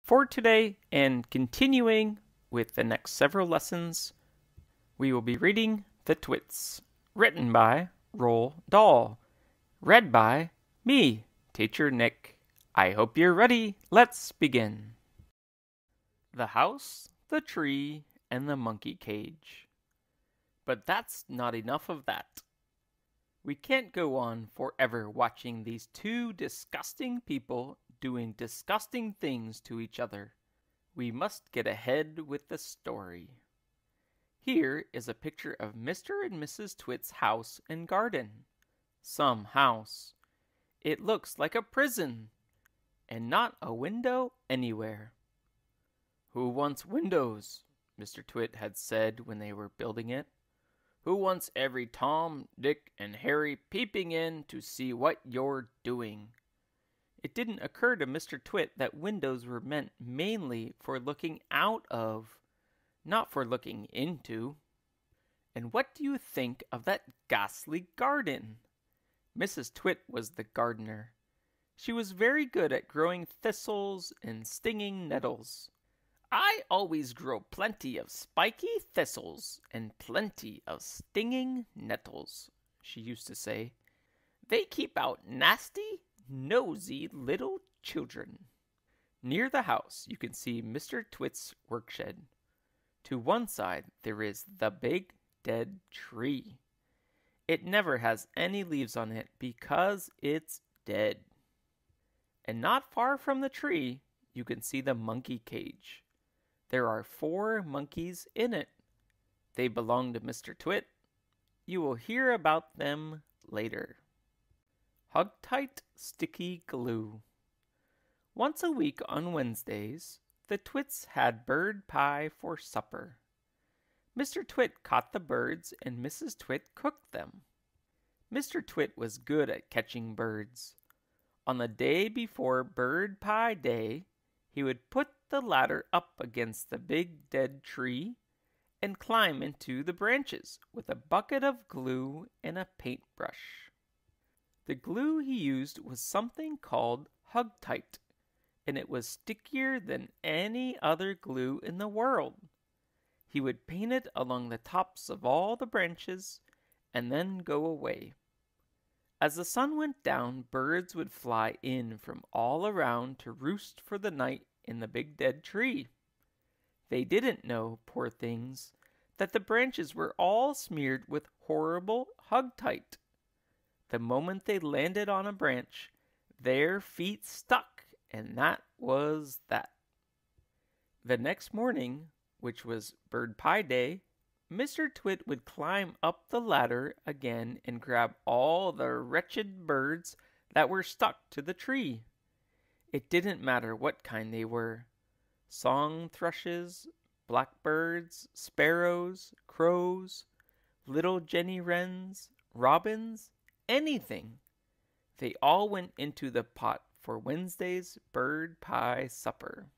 For today, and continuing with the next several lessons, we will be reading The Twits, written by Roald Dahl, read by me, Teacher Nick. I hope you're ready. Let's begin. The house, the tree, and the monkey cage. But that's not enough of that. We can't go on forever watching these two disgusting people doing disgusting things to each other. We must get ahead with the story. Here is a picture of Mr. and Mrs. Twit's house and garden. Some house. It looks like a prison, and not a window anywhere. "Who wants windows?" Mr. Twit had said when they were building it. "Who wants every Tom, Dick, and Harry peeping in to see what you're doing?" It didn't occur to Mr. Twit that windows were meant mainly for looking out of, not for looking into. And what do you think of that ghastly garden? Mrs. Twit was the gardener. She was very good at growing thistles and stinging nettles. "I always grow plenty of spiky thistles and plenty of stinging nettles," she used to say. "They keep out nasty, nosy little children." Near the house you can see Mr. Twit's workshed. To one side there is the big dead tree. It never has any leaves on it because it's dead. And not far from the tree you can see the monkey cage. There are 4 monkeys in it. They belong to Mr. Twit. You will hear about them later. Hugtight sticky glue. Once a week on Wednesdays, the Twits had bird pie for supper. Mr. Twit caught the birds and Mrs. Twit cooked them. Mr. Twit was good at catching birds. On the day before Bird Pie Day, he would put the ladder up against the big dead tree and climb into the branches with a bucket of glue and a paintbrush. The glue he used was something called Hugtight, and it was stickier than any other glue in the world. He would paint it along the tops of all the branches and then go away. As the sun went down, birds would fly in from all around to roost for the night in the big dead tree. They didn't know, poor things, that the branches were all smeared with horrible Hugtight. The moment they landed on a branch, their feet stuck, and that was that. The next morning, which was Bird Pie Day, Mr. Twit would climb up the ladder again and grab all the wretched birds that were stuck to the tree. It didn't matter what kind they were. Song thrushes, blackbirds, sparrows, crows, little Jenny wrens, robins, anything. They all went into the pot for Wednesday's bird pie supper.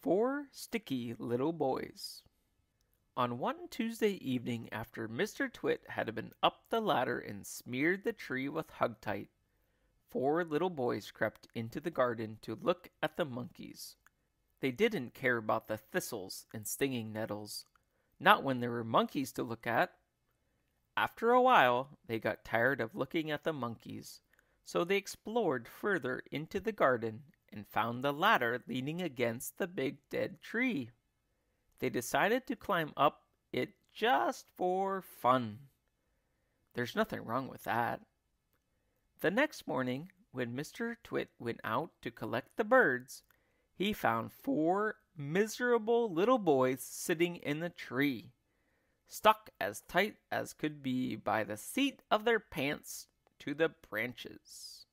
4 sticky little boys. On one Tuesday evening after Mr. Twit had been up the ladder and smeared the tree with Hugtight, 4 little boys crept into the garden to look at the monkeys. They didn't care about the thistles and stinging nettles, not when there were monkeys to look at. After a while, they got tired of looking at the monkeys, so they explored further into the garden and found the ladder leaning against the big dead tree. They decided to climb up it just for fun. There's nothing wrong with that. The next morning, when Mr. Twit went out to collect the birds, he found 4 miserable little boys sitting in the tree, stuck as tight as could be by the seat of their pants to the branches.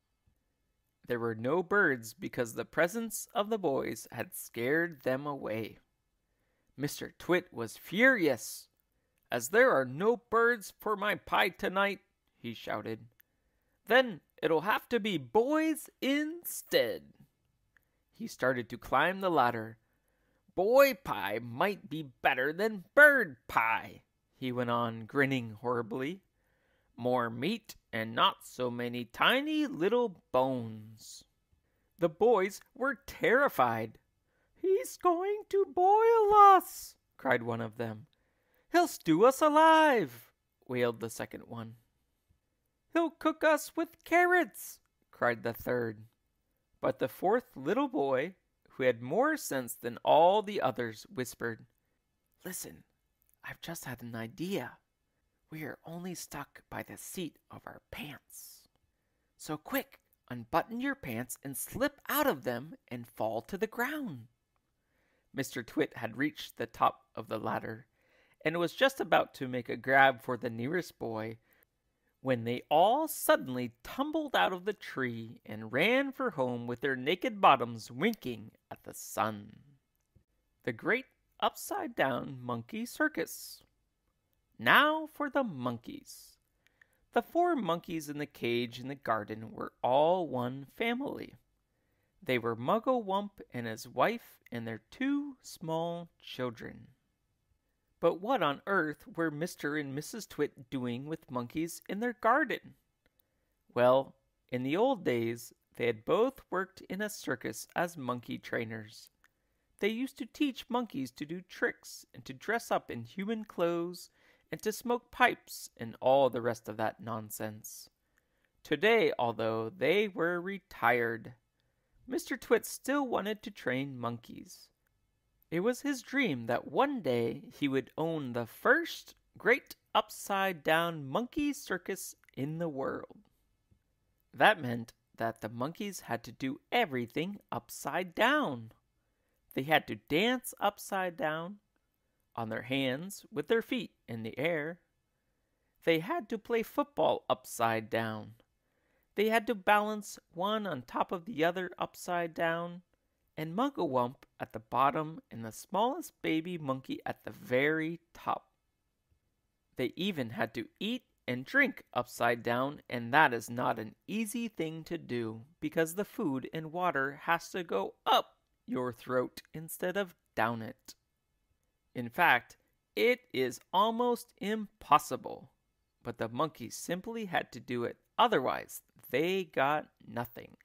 There were no birds because the presence of the boys had scared them away. Mr. Twit was furious. "As there are no birds for my pie tonight," he shouted, "then it'll have to be boys instead." He started to climb the ladder. "Boy pie might be better than bird pie," he went on, grinning horribly. "More meat and not so many tiny little bones." The boys were terrified. "He's going to boil us!" cried one of them. "He'll stew us alive!" wailed the second one. "He'll cook us with carrots!" cried the third. But the fourth little boy, who had more sense than all the others, whispered, "Listen, I've just had an idea. We are only stuck by the seat of our pants. So quick, unbutton your pants and slip out of them and fall to the ground." Mr. Twit had reached the top of the ladder and was just about to make a grab for the nearest boy when they all suddenly tumbled out of the tree and ran for home with their naked bottoms winking at the sun. The Great Upside-Down Monkey Circus. Now for the monkeys. The 4 monkeys in the cage in the garden were all one family. They were Muggle-Wump and his wife and their 2 small children. But what on earth were Mr. and Mrs. Twit doing with monkeys in their garden? Well, in the old days, they had both worked in a circus as monkey trainers. They used to teach monkeys to do tricks and to dress up in human clothes and to smoke pipes and all the rest of that nonsense. Today, although they were retired, Mr. Twit still wanted to train monkeys. It was his dream that one day he would own the first great upside-down monkey circus in the world. That meant that the monkeys had to do everything upside down. They had to dance upside down, on their hands with their feet in the air. They had to play football upside down. They had to balance one on top of the other upside down, and Muggle-Wump at the bottom and the smallest baby monkey at the very top. They even had to eat and drink upside down, and that is not an easy thing to do because the food and water has to go up your throat instead of down it. In fact, it is almost impossible, but the monkeys simply had to do it, otherwise they got nothing.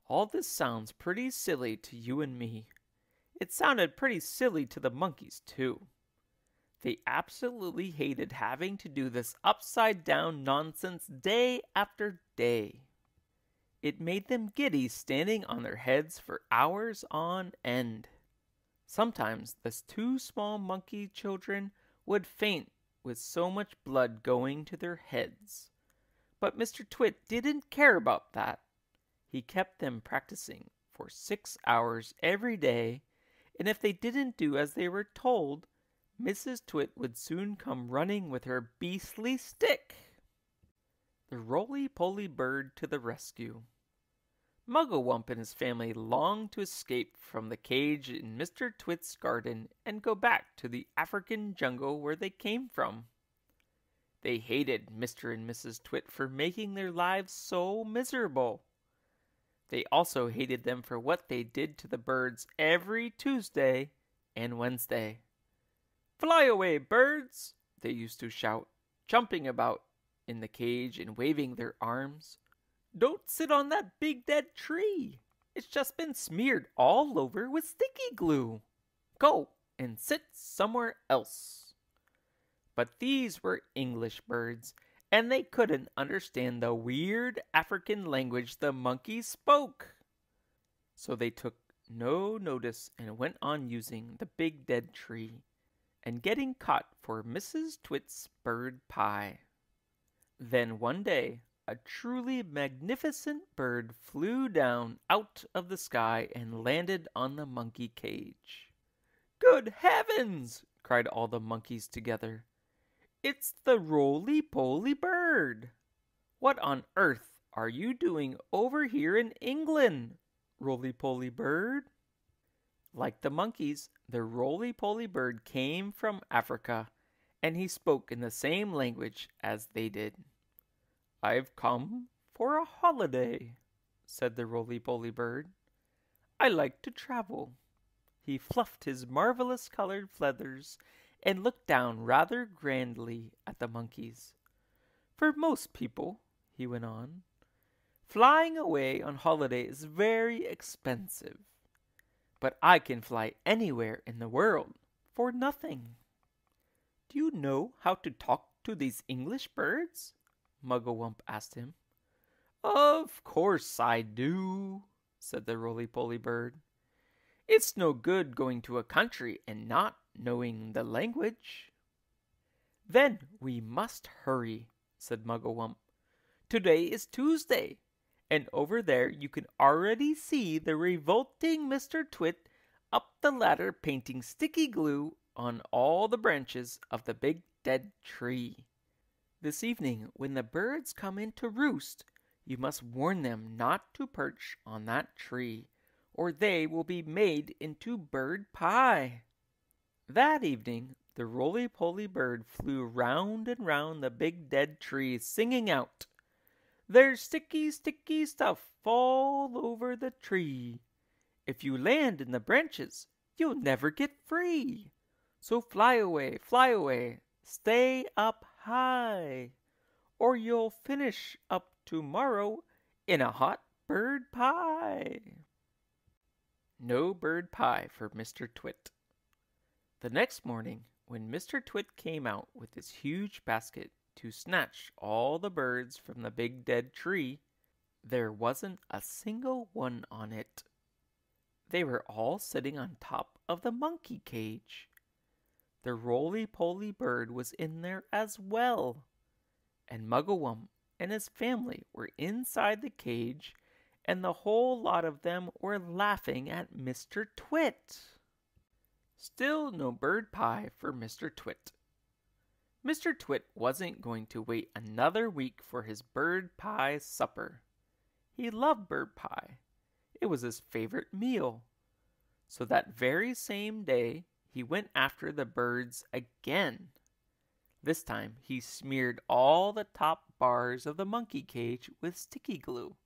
All this sounds pretty silly to you and me. It sounded pretty silly to the monkeys too. They absolutely hated having to do this upside down nonsense day after day. It made them giddy standing on their heads for hours on end. Sometimes the 2 small monkey children would faint with so much blood going to their heads. But Mr. Twit didn't care about that. He kept them practicing for 6 hours every day, and if they didn't do as they were told, Mrs. Twit would soon come running with her beastly stick. The roly-poly bird to the rescue. Muggle-Wump and his family longed to escape from the cage in Mr. Twit's garden and go back to the African jungle where they came from. They hated Mr. and Mrs. Twit for making their lives so miserable. They also hated them for what they did to the birds every Tuesday and Wednesday. "Fly away, birds!" they used to shout, jumping about in the cage and waving their arms. "Don't sit on that big dead tree. It's just been smeared all over with sticky glue. Go and sit somewhere else." But these were English birds, and they couldn't understand the weird African language the monkeys spoke. So they took no notice and went on using the big dead tree and getting caught for Mrs. Twit's bird pie. Then one day, a truly magnificent bird flew down out of the sky and landed on the monkey cage. "Good heavens!" cried all the monkeys together. "It's the roly-poly bird! What on earth are you doing over here in England, roly-poly bird?" Like the monkeys, the roly-poly bird came from Africa, and he spoke in the same language as they did. "I've come for a holiday," said the roly-poly bird. "I like to travel." He fluffed his marvelous colored feathers and looked down rather grandly at the monkeys. "For most people," he went on, "flying away on holiday is very expensive. but I can fly anywhere in the world for nothing." "Do you know how to talk to these English birds?" Muggle-Wump asked him. "Of course I do," said the roly-poly bird. "It's no good going to a country and not knowing the language." "Then we must hurry," said Muggle-Wump. "Today is Tuesday, and over there you can already see the revolting Mr. Twit up the ladder painting sticky glue on all the branches of the big dead tree. This evening, when the birds come in to roost, you must warn them not to perch on that tree, or they will be made into bird pie." That evening, the roly-poly bird flew round and round the big dead tree, singing out, "There's sticky, sticky stuff all over the tree. If you land in the branches, you'll never get free. So fly away, stay up high, or you'll finish up tomorrow in a hot bird pie." No bird pie for Mr. Twit. The next morning, when Mr. Twit came out with his huge basket to snatch all the birds from the big dead tree, there wasn't a single one on it. They were all sitting on top of the monkey cage. The roly-poly bird was in there as well, and Muggle-Wump and his family were inside the cage, and the whole lot of them were laughing at Mr. Twit. Still no bird pie for Mr. Twit. Mr. Twit wasn't going to wait another week for his bird pie supper. He loved bird pie. It was his favorite meal. So that very same day, he went after the birds again. This time, he smeared all the top bars of the monkey cage with sticky glue,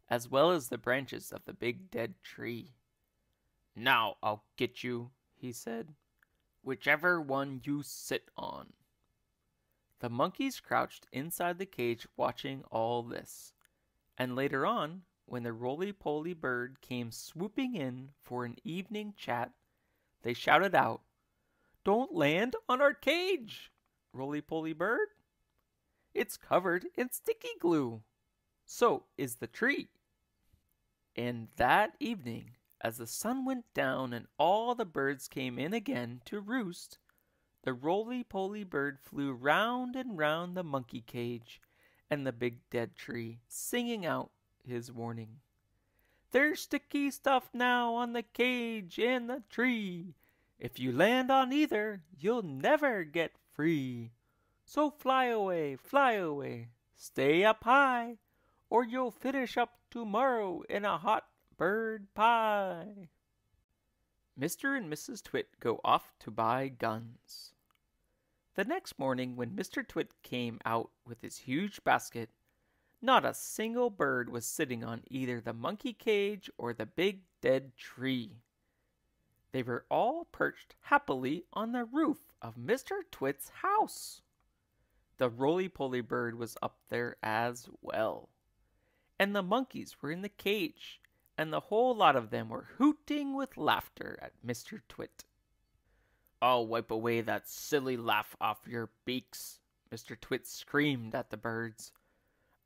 as well as the branches of the big dead tree. "Now I'll get you," he said, "whichever one you sit on." The monkeys crouched inside the cage watching all this, and later on, when the roly-poly bird came swooping in for an evening chat, they shouted out, "Don't land on our cage, roly-poly bird. It's covered in sticky glue. So is the tree." And that evening, as the sun went down and all the birds came in again to roost, the roly-poly bird flew round and round the monkey cage and the big dead tree, singing out his warning. "There's sticky stuff now on the cage and the tree. If you land on either, you'll never get free. So fly away, stay up high, or you'll finish up tomorrow in a hot bird pie." Mr. and Mrs. Twit go off to buy guns. The next morning, when Mr. Twit came out with his huge basket, not a single bird was sitting on either the monkey cage or the big dead tree. They were all perched happily on the roof of Mr. Twit's house. The roly-poly bird was up there as well, and the monkeys were in the cage, and the whole lot of them were hooting with laughter at Mr. Twit. "I'll wipe away that silly laugh off your beaks," Mr. Twit screamed at the birds.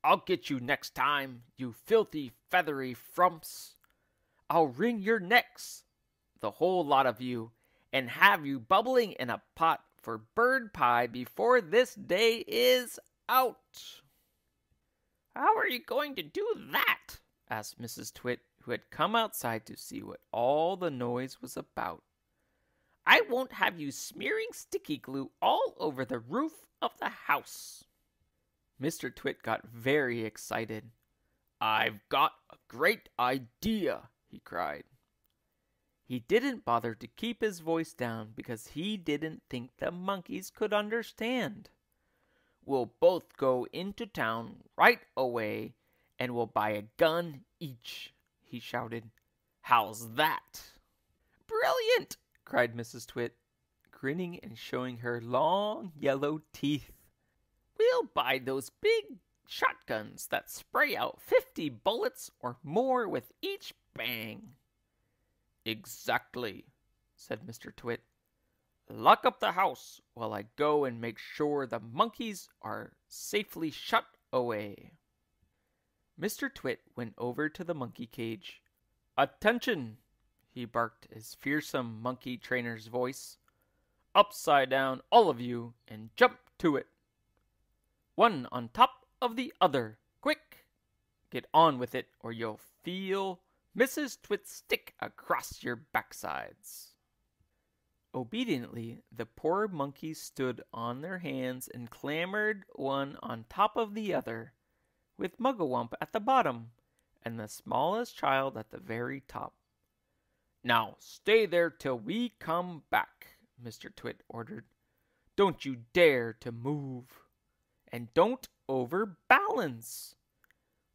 "I'll get you next time, you filthy feathery frumps. I'll wring your necks, the whole lot of you, and have you bubbling in a pot for bird pie before this day is out." "How are you going to do that?" asked Mrs. Twit, who had come outside to see what all the noise was about. "I won't have you smearing sticky glue all over the roof of the house." Mr. Twit got very excited. "I've got a great idea," he cried. He didn't bother to keep his voice down because he didn't think the monkeys could understand. "We'll both go into town right away, and we'll buy a gun each," he shouted. "How's that?" "Brilliant!" cried Mrs. Twit, grinning and showing her long yellow teeth. "We'll buy those big shotguns that spray out 50 bullets or more with each bang." Exactly, said Mr. Twit. Lock up the house while I go and make sure the monkeys are safely shut away. Mr. Twit went over to the monkey cage. Attention, he barked his fearsome monkey trainer's voice. Upside down, all of you, and jump to it. One on top of the other. Quick! Get on with it, or you'll feel Mrs. Twit's stick across your backsides. Obediently, the poor monkeys stood on their hands and clambered one on top of the other, with Muggle-Wump at the bottom, and the smallest child at the very top. Now stay there till we come back, Mr. Twit ordered. Don't you dare to move, and don't overbalance.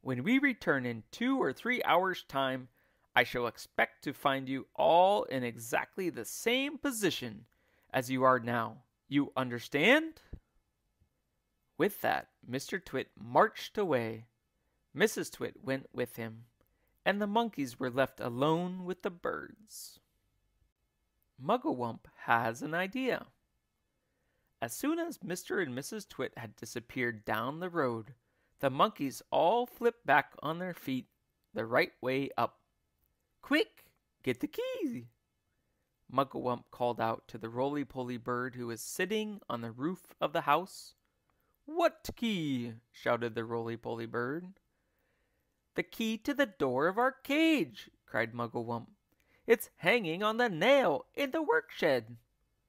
When we return in 2 or 3 hours' time, I shall expect to find you all in exactly the same position as you are now. You understand? With that, Mr. Twit marched away. Mrs. Twit went with him, and the monkeys were left alone with the birds. Muggle-Wump has an idea. As soon as Mr. and Mrs. Twit had disappeared down the road, the monkeys all flipped back on their feet the right way up. Quick, get the key! Muggle-Wump called out to the roly-poly bird who was sitting on the roof of the house. What key? Shouted the roly-poly bird. The key to the door of our cage, cried Muggle-Wump. It's hanging on the nail in the workshed.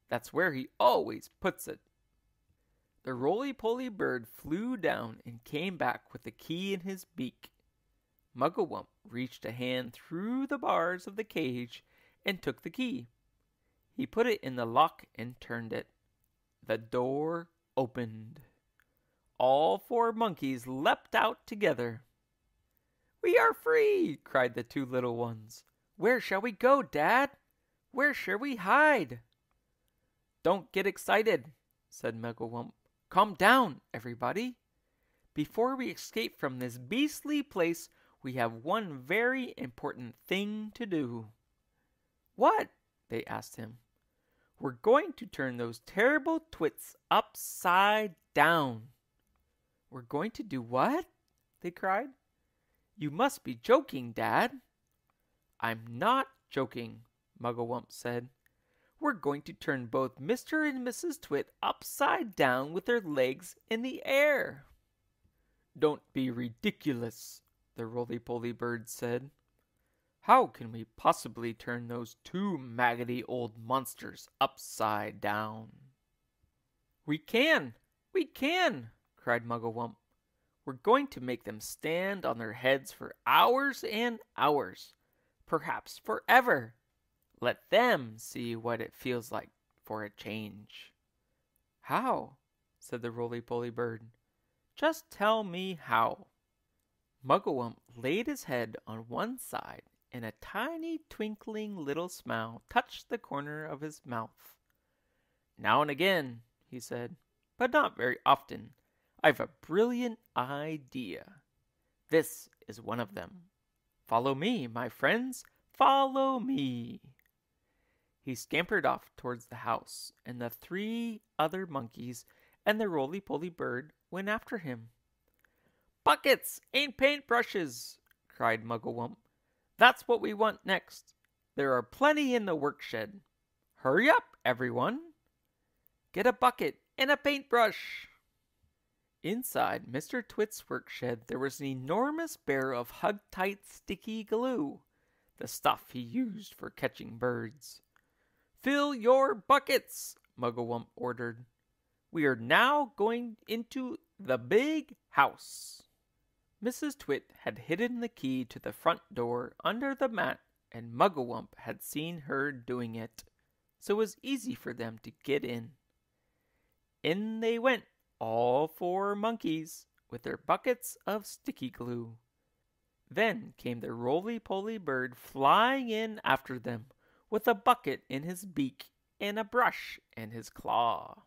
That's where he always puts it. The roly-poly bird flew down and came back with the key in his beak. Muggle-Wump reached a hand through the bars of the cage and took the key. He put it in the lock and turned it. The door opened. All 4 monkeys leapt out together. We are free, cried the 2 little ones. Where shall we go, Dad? Where shall we hide? Don't get excited, said Muggle-Wump. Calm down, everybody. Before we escape from this beastly place, we have one very important thing to do. What? They asked him. We're going to turn those terrible twits upside down. We're going to do what? They cried. You must be joking, Dad. I'm not joking, Muggle-Wump said. We're going to turn both Mr. and Mrs. Twit upside down with their legs in the air. Don't be ridiculous, the roly-poly bird said. How can we possibly turn those 2 maggoty old monsters upside down? We can, cried Muggle-Wump. We're going to make them stand on their heads for hours and hours, perhaps forever. Let them see what it feels like for a change. How? Said the roly-poly bird. Just tell me how. Muggle-Wump laid his head on one side, and a tiny twinkling little smile touched the corner of his mouth. Now and again, he said, but not very often, I've a brilliant idea. This is one of them. Follow me, my friends, follow me. He scampered off towards the house, and the 3 other monkeys and the roly-poly bird went after him. Buckets and paintbrushes, cried Muggle-Wump. That's what we want next. There are plenty in the workshed. Hurry up, everyone. Get a bucket and a paintbrush. Inside Mr. Twit's workshed there was an enormous barrel of Hugtight sticky glue, the stuff he used for catching birds. Fill your buckets, Muggle-Wump ordered. We are now going into the big house. Mrs. Twit had hidden the key to the front door under the mat, and Muggle-Wump had seen her doing it, so it was easy for them to get in. In they went, all 4 monkeys, with their buckets of sticky glue. Then came the roly-poly bird flying in after them, with a bucket in his beak and a brush in his claw.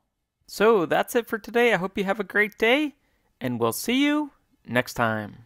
So that's it for today. I hope you have a great day, and we'll see you next time.